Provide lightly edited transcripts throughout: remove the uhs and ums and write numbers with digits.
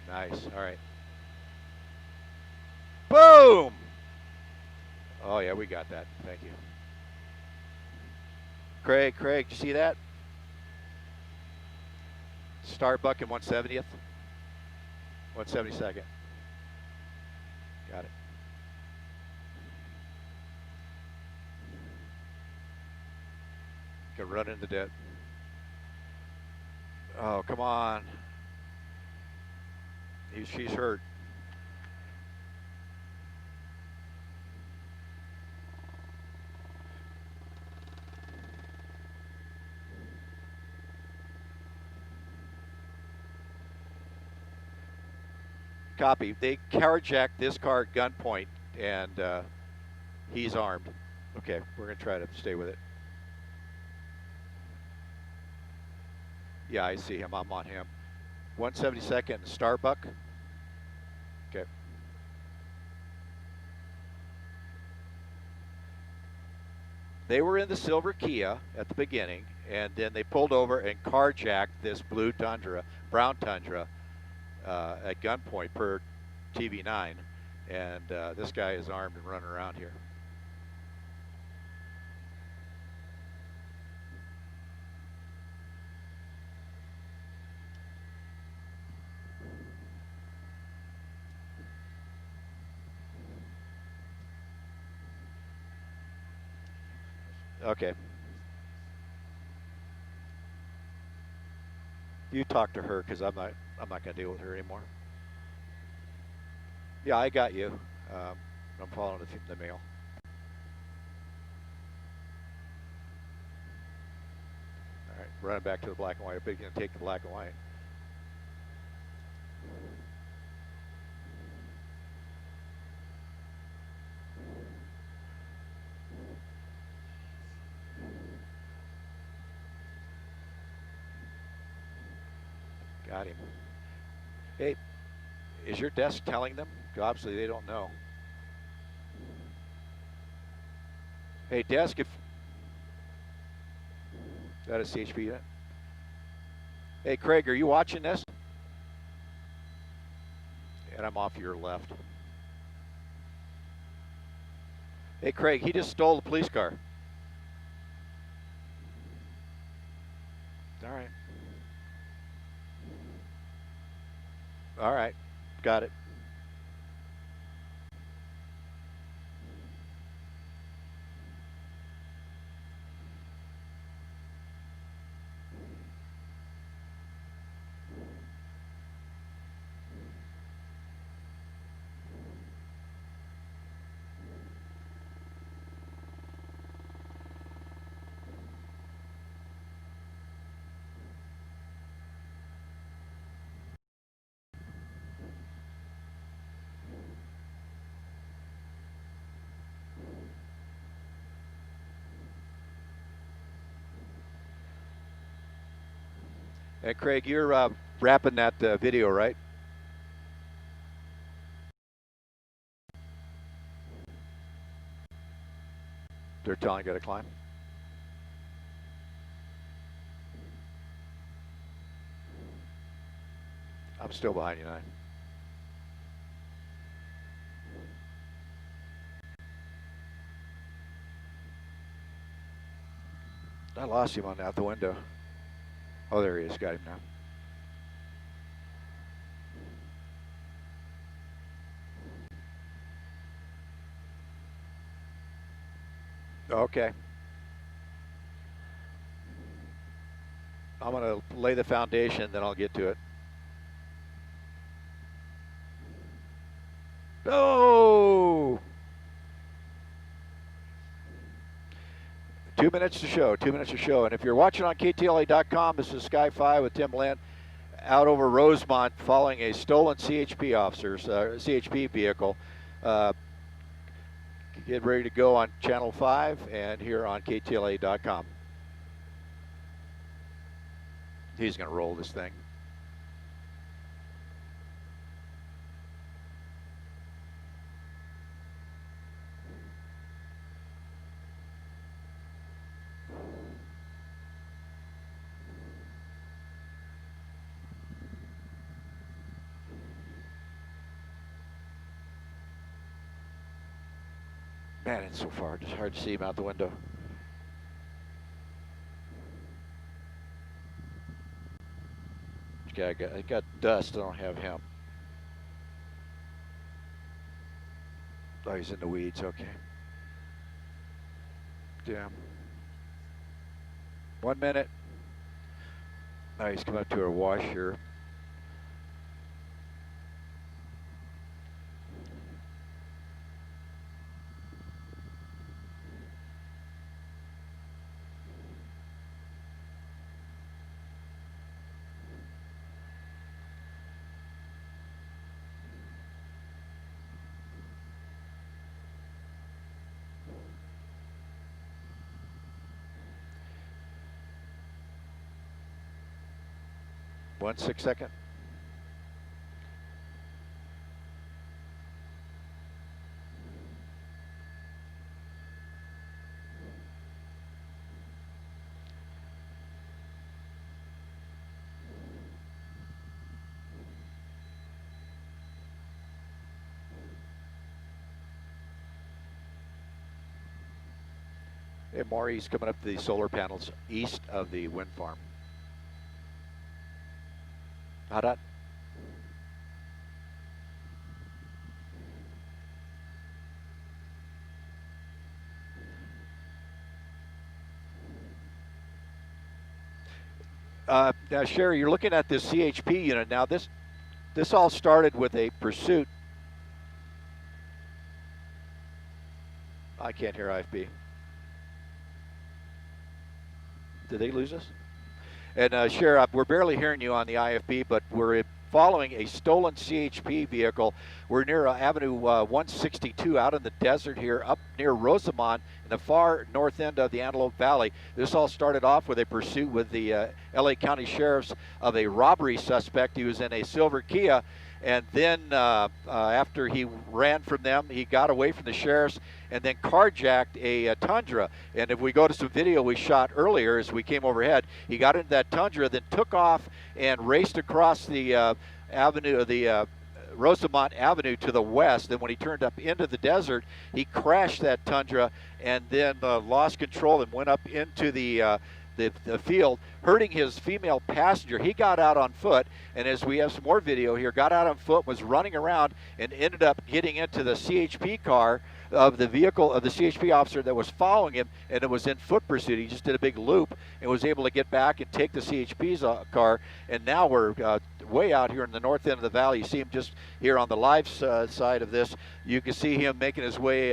Nice. All right. Boom! Oh, yeah, we got that. Thank you. Craig, did you see that? Starbuck in 170th. 172nd. Got it. Could run into dead. Oh, come on. She's hurt. Copy. They carjacked this car at gunpoint, and he's armed. Okay, we're going to try to stay with it. Yeah, I see him. I'm on him. 172nd Starbuck. Okay. They were in the silver Kia at the beginning, and then they pulled over and carjacked this blue Tundra, brown Tundra, at gunpoint per TV9. And this guy is armed and running around here. Okay. You talk to her, because I'm not going to deal with her anymore. Yeah, I got you. I'm following the mail. All right, running back to the black and white. I bet you're going to take the black and white. Got him. Hey, is your desk telling them? Obviously, they don't know. Hey, desk, if that is CHP unit. Hey, Craig, are you watching this? And I'm off your left. Hey, Craig, he just stole the police car. All right. All right. Got it. Hey, Craig, you're wrapping that video, right? They're telling you to climb. I'm still behind you, 9. I lost him out the window. Oh, there he is. Got him now. Okay. I'm going to lay the foundation, then I'll get to it. Oh! 2 minutes to show, 2 minutes to show. And if you're watching on KTLA.com, this is Sky 5 with Tim Lynn out over Rosemont following a stolen CHP CHP vehicle. Get ready to go on Channel 5 and here on KTLA.com. He's going to roll this thing. Man, it's so far. It's hard to see him out the window. I got dust. I don't have him. Oh, he's in the weeds. Okay. Damn. 1 minute. Now he's coming up to our wash here. One 6 second. Hey, Maury's coming up to the solar panels east of the wind farm. How'd that? Now, Sherry, you're looking at this CHP unit. Now, this all started with a pursuit. I can't hear IFB. Did they lose us? And Sherry, we're barely hearing you on the IFB, but we're following a stolen CHP vehicle. We're near Avenue 162 out in the desert here, up near Rosamond in the far north end of the Antelope Valley. This all started off with a pursuit with the LA County Sheriffs of a robbery suspect. He was in a silver Kia, and then after he ran from them, he got away from the sheriffs and then carjacked a Tundra. And if we go to some video we shot earlier as we came overhead, he got into that Tundra, then took off and raced across the avenue, the Rosamond Avenue to the west. Then when he turned up into the desert, he crashed that Tundra and then lost control and went up into the field, hurting his female passenger. He got out on foot, and as we have some more video here, got out on foot, was running around, and ended up getting into the CHP car of the vehicle of the CHP officer that was following him, and it was in foot pursuit. He just did a big loop and was able to get back and take the CHP's car, and now we're way out here in the north end of the valley. You see him just here on the live side of this. You can see him making his way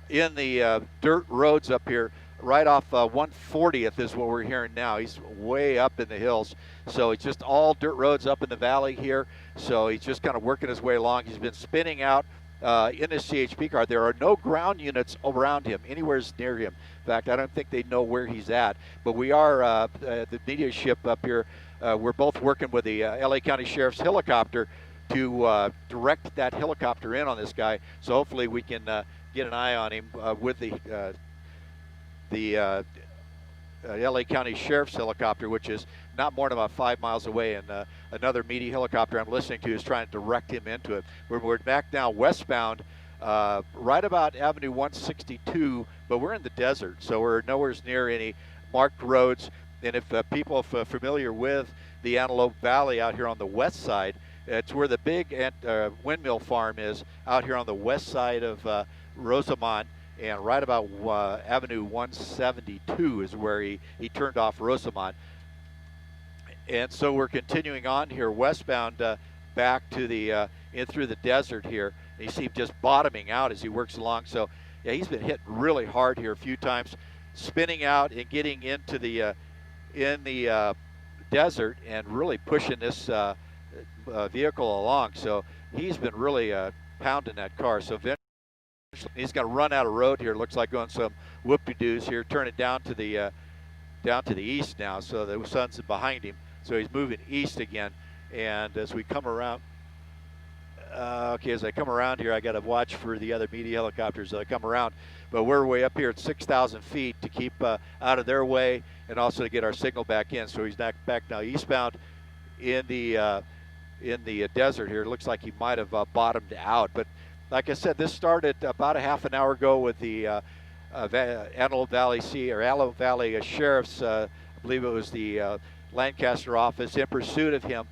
in the dirt roads up here. Right off 140th is what we're hearing now. He's way up in the hills. So it's just all dirt roads up in the valley here. So he's just kind of working his way along. He's been spinning out in his CHP car. There are no ground units around him, anywhere near him. In fact, I don't think they know where he's at. But we are, the media ship up here, we're both working with the LA County Sheriff's helicopter to direct that helicopter in on this guy. So hopefully we can get an eye on him with the LA County Sheriff's helicopter, which is not more than about 5 miles away, and another media helicopter I'm listening to is trying to direct him into it. We're back now westbound, right about Avenue 162, but we're in the desert, so we're nowhere near any marked roads. And if people are familiar with the Antelope Valley out here on the west side, it's where the big windmill farm is, out here on the west side of Rosamond. And right about Avenue 172 is where he turned off Rosamond. And so we're continuing on here westbound back to the in through the desert here. And you see him just bottoming out as he works along. So yeah, he's been hit really hard here a few times, spinning out and getting into the desert and really pushing this vehicle along. So he's been really pounding that car. So he's going to run out of road here. Looks like going some whoop-de-doos here. Turn it down to the east now, so the sun's behind him. So he's moving east again. And as we come around, as I come around here, I got to watch for the other media helicopters as I come around. But we're way up here at 6,000 feet to keep out of their way and also to get our signal back in. So he's back now eastbound in the desert here. It looks like he might have bottomed out, but like I said, this started about a half an hour ago with the Antelope Valley Sheriff's, I believe it was the Lancaster office, in pursuit of him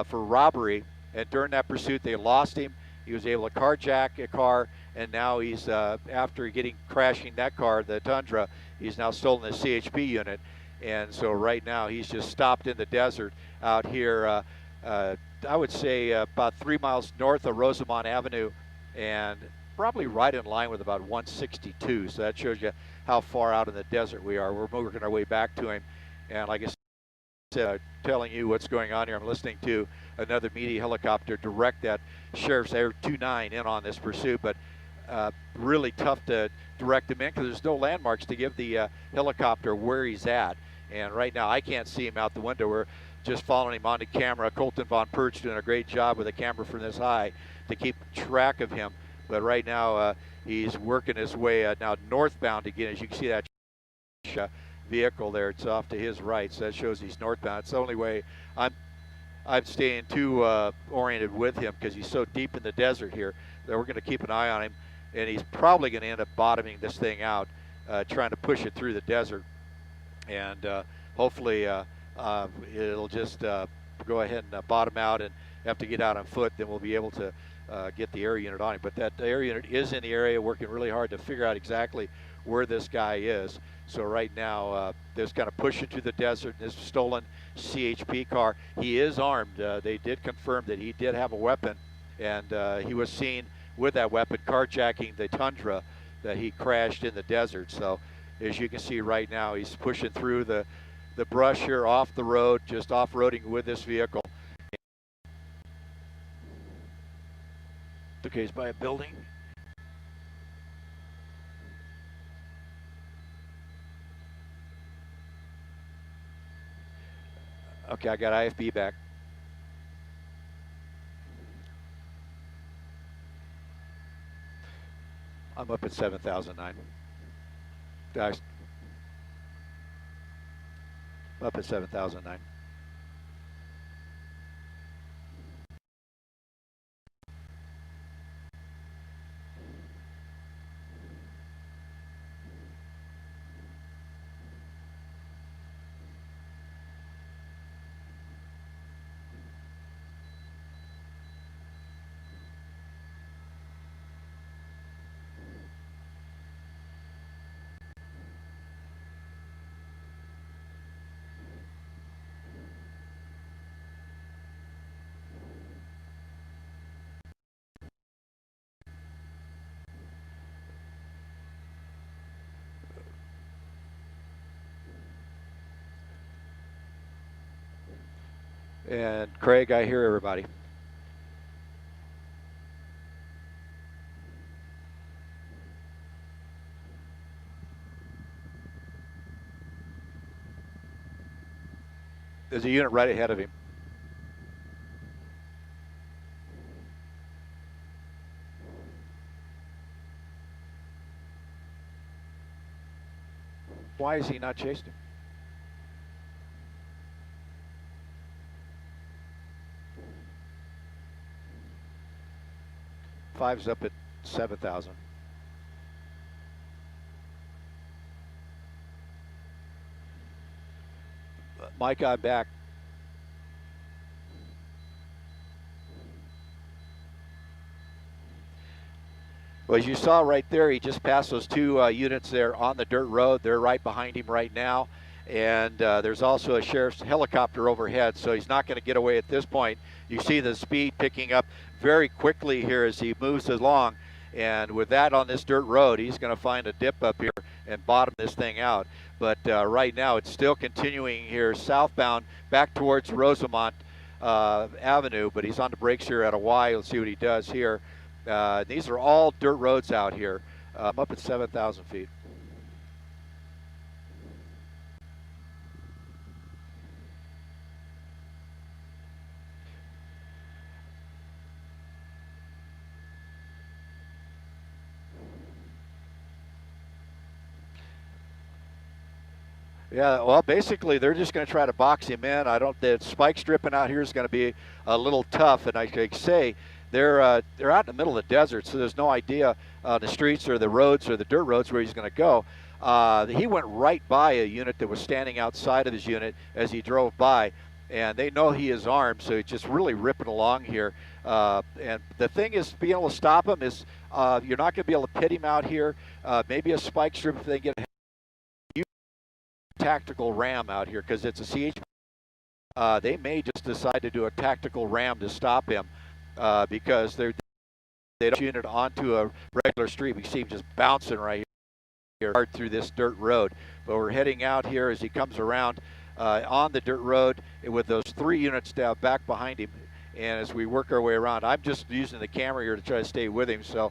for robbery. And during that pursuit, they lost him. He was able to carjack a car, and now he's, after crashing that car, the Tundra, he's now stolen the CHP unit. And so right now he's just stopped in the desert out here, I would say about 3 miles north of Rosamond Avenue, and probably right in line with about 162. So that shows you how far out in the desert we are. We're working our way back to him. And like I said, telling you what's going on here, I'm listening to another media helicopter direct that Sheriff's Air 29 in on this pursuit, but really tough to direct him in because there's no landmarks to give the helicopter where he's at. And right now I can't see him out the window. We're just following him onto camera. Colton Von Perch doing a great job with a camera from this high to keep track of him. But right now he's working his way now northbound again. As you can see that vehicle there, it's off to his right, so that shows he's northbound. It's the only way I'm staying too oriented with him because he's so deep in the desert here that we're going to keep an eye on him, and he's probably going to end up bottoming this thing out, trying to push it through the desert, and hopefully it'll just go ahead and bottom out and have to get out on foot. Then we'll be able to get the air unit on him. But that air unit is in the area working really hard to figure out exactly where this guy is. So right now, there's kind of pushing through the desert in this stolen CHP car. He is armed. They did confirm that he did have a weapon, and he was seen with that weapon carjacking the Tundra that he crashed in the desert. So as you can see right now, he's pushing through the brush here off the road, just off-roading with this vehicle. Okay, he's by a building. Okay, I got IFB back. I'm up at 7,009. I'm up at 7,009. And Craig, I hear everybody. There's a unit right ahead of him. Why is he not chasing him? Five's up at 7,000. Mike, I'm back. Well, as you saw right there, he just passed those two units there on the dirt road. They're right behind him right now. And there's also a sheriff's helicopter overhead, so he's not going to get away at this point. You see the speed picking up very quickly here as he moves along. And with that on this dirt road, he's going to find a dip up here and bottom this thing out. But right now, it's still continuing here southbound back towards Rosamond Avenue, but he's on the brakes here at a Y. Let's see what he does here. These are all dirt roads out here. I'm up at 7,000 feet. Yeah, well, basically, they're just going to try to box him in. The spike stripping out here is going to be a little tough, and I could say they're out in the middle of the desert, so there's no idea the streets or the roads or the dirt roads where he's going to go. He went right by a unit that was standing outside of his unit as he drove by, and they know he is armed, so he's just really ripping along here. And the thing is, being able to stop him is you're not going to be able to pit him out here. Maybe a spike strip if they get a tactical ram out here, because it's a CH. They may just decide to do a tactical ram to stop him because they don't unit onto a regular street. We see him just bouncing right here hard through this dirt road. But we're heading out here as he comes around on the dirt road with those 3 units down back behind him. And as we work our way around, I'm just using the camera here to try to stay with him. So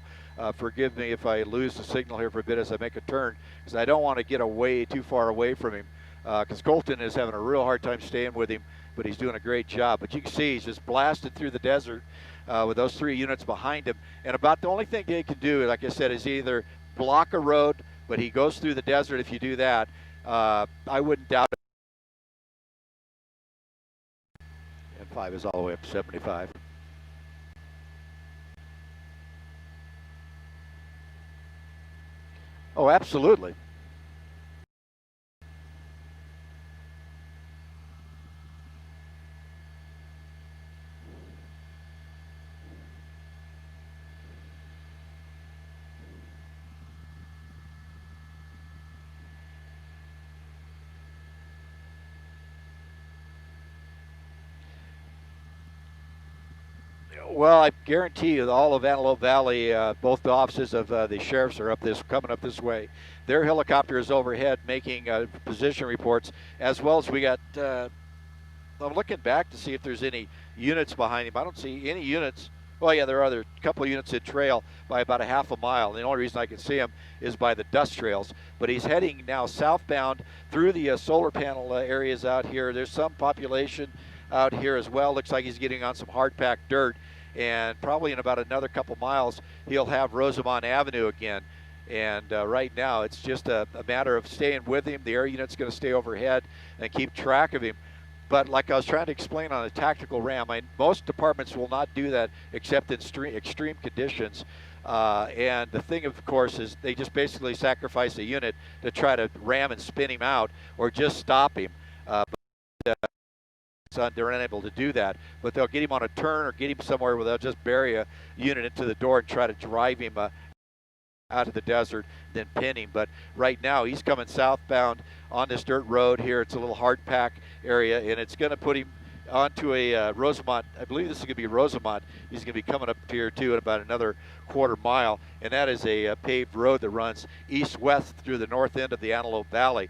forgive me if I lose the signal here for a bit as I make a turn, because I don't want to get away too far away from him. Because Colton is having a real hard time staying with him, but he's doing a great job. But you can see he's just blasted through the desert with those 3 units behind him. And about the only thing they can do, like I said, is either block a road, but he goes through the desert if you do that. I wouldn't doubt it. And 5 is all the way up to 75. Oh, absolutely. Well, I guarantee you, all of Antelope Valley, both the offices of the sheriffs are coming up this way. Their helicopter is overhead making position reports, as well as we got. I'm looking back to see if there's any units behind him. I don't see any units. Well, yeah, there are a couple of units in trail by about a half a mile. And the only reason I can see him is by the dust trails. But he's heading now southbound through the solar panel areas out here. There's some population out here as well. Looks like he's getting on some hard-packed dirt. And probably in about another couple miles, he'll have Rosamond Avenue again. And right now, it's just a matter of staying with him. The air unit's going to stay overhead and keep track of him. But like I was trying to explain on a tactical ram, most departments will not do that except in extreme conditions. And the thing, of course, is they just basically sacrifice a unit to try to ram and spin him out or just stop him. They're unable to do that, but they'll get him on a turn or get him somewhere where they'll just bury a unit into the door and try to drive him out of the desert, then pin him. But right now he's coming southbound on this dirt road here. It's a little hard pack area, and it's going to put him onto a Rosamond. I believe this is going to be Rosamond. He's going to be coming up here too in about another quarter mile, and that is a paved road that runs east-west through the north end of the Antelope Valley.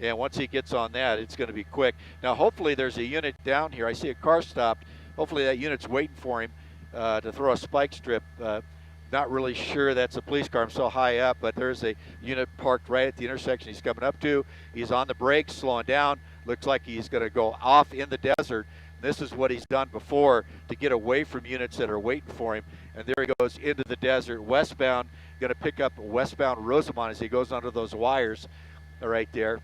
And once he gets on that, it's going to be quick. Now, hopefully there's a unit down here. I see a car stopped. Hopefully that unit's waiting for him to throw a spike strip. Not really sure that's a police car. I'm so high up, but there's a unit parked right at the intersection he's coming up to. He's on the brakes, slowing down. Looks like he's going to go off in the desert. This is what he's done before to get away from units that are waiting for him. And there he goes into the desert, westbound. Going to pick up westbound Rosamond as he goes under those wires right there.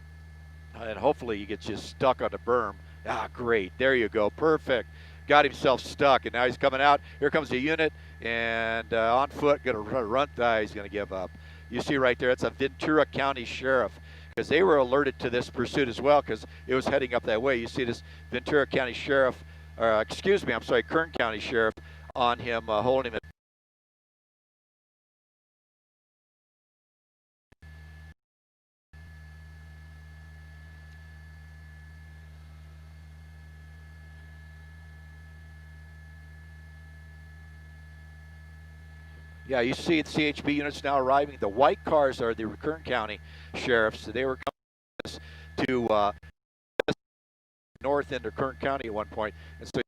And hopefully he gets just stuck on the berm. Ah, great. There you go. Perfect. Got himself stuck, and now he's coming out. Here comes the unit, and on foot, going to run. He's going to give up. You see right there, it's a Ventura County Sheriff, because they were alerted to this pursuit as well, because it was heading up that way. You see this Ventura County Sheriff, Kern County Sheriff on him, holding him at. Yeah, you see the CHP units now arriving. The white cars are the Kern County sheriffs. They were coming to north into Kern County at one point, and so.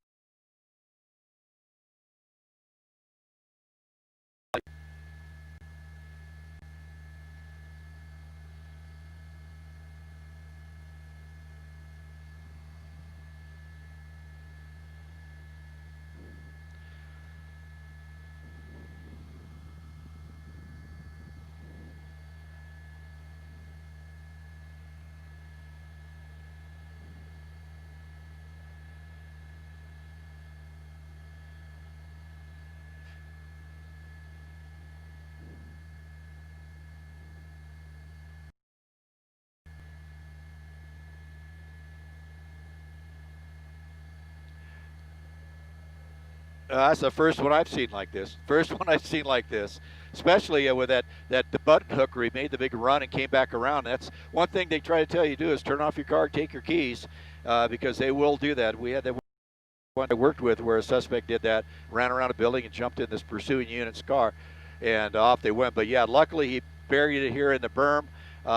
That's the first one I've seen like this. First one I've seen like this, especially with the button hook where he made the big run and came back around. That's one thing they try to tell you to do is turn off your car, take your keys, because they will do that. We had that one I worked with where a suspect did that, ran around a building and jumped in this pursuing unit's car, and off they went. But yeah, luckily he buried it here in the berm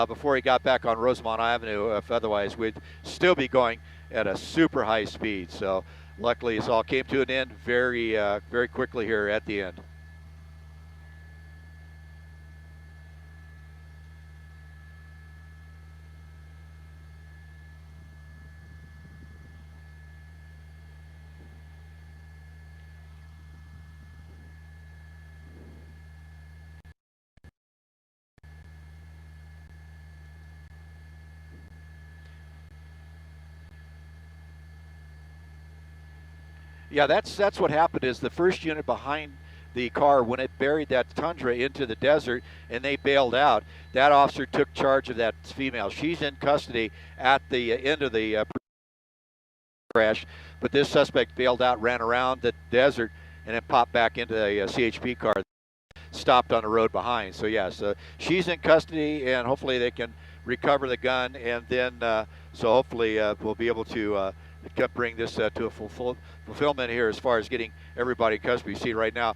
before he got back on Rosemont Avenue. If otherwise, we'd still be going at a super high speed. So luckily, this all came to an end very, very quickly here at the end. Yeah, that's what happened. Is the first unit behind the car, when it buried that Tundra into the desert and they bailed out, that officer took charge of that female. She's in custody at the end of the crash, but this suspect bailed out, ran around the desert, and then popped back into the CHP car, stopped on the road behind. So yes, she's in custody, and hopefully they can recover the gun, and then so hopefully we'll be able to bring this to a fulfillment here as far as getting everybody in custody. You see right now,